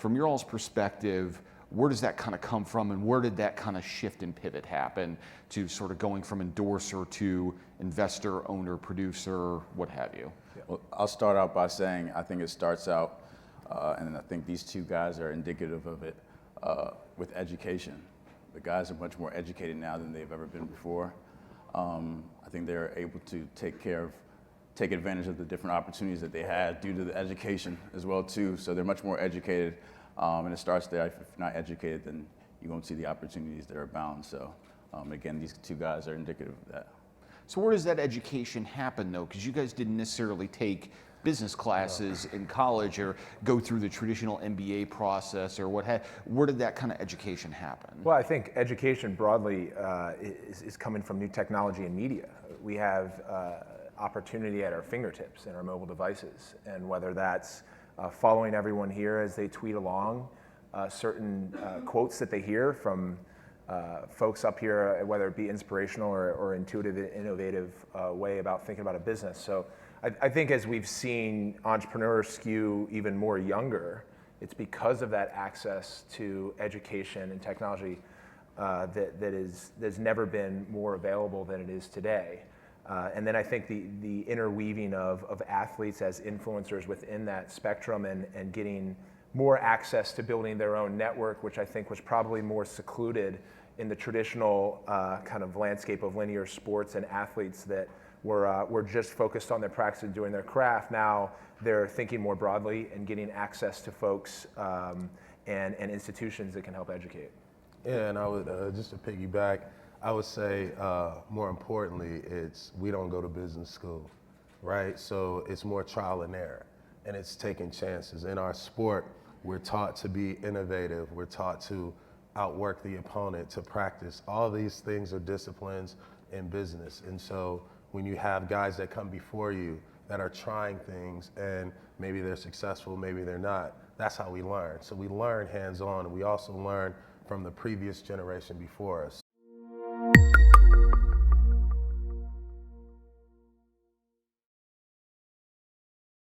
from your all's perspective, where does that kind of come from, and where did that kind of shift and pivot happen to sort of going from endorser to investor, owner, producer, what have you? Well, I'll start out by saying I think it starts out, and I think these two guys are indicative of it, with education. The guys are much more educated now than they've ever been before. I think they're able to take advantage of the different opportunities that they had due to the education as well too. So they're much more educated, and it starts there. If you're not educated, then you won't see the opportunities that are abound. So again, these two guys are indicative of that. So where does that education happen though? Because you guys didn't necessarily take business classes in college or go through the traditional MBA process or where did that kind of education happen? Well, I think education broadly is coming from new technology and media. We have opportunity at our fingertips in our mobile devices, and whether that's following everyone here as they tweet along, certain quotes that they hear from folks up here, whether it be inspirational or intuitive, innovative way about thinking about a business. So I think as we've seen entrepreneurs skew even more younger, it's because of that access to education and technology that's never been more available than it is today. And then I think the interweaving of athletes as influencers within that spectrum and getting more access to building their own network, which I think was probably more secluded in the traditional kind of landscape of linear sports and athletes that were just focused on their practice and doing their craft. Now they're thinking more broadly and getting access to folks and institutions that can help educate. Yeah, and I would, just to piggyback, I would say more importantly, we don't go to business school, right? So it's more trial and error, and it's taking chances. In our sport, we're taught to be innovative. We're taught to outwork the opponent, to practice. All these things are disciplines in business. And so when you have guys that come before you that are trying things and maybe they're successful, maybe they're not, that's how we learn. So we learn hands-on, and we also learn from the previous generation before us.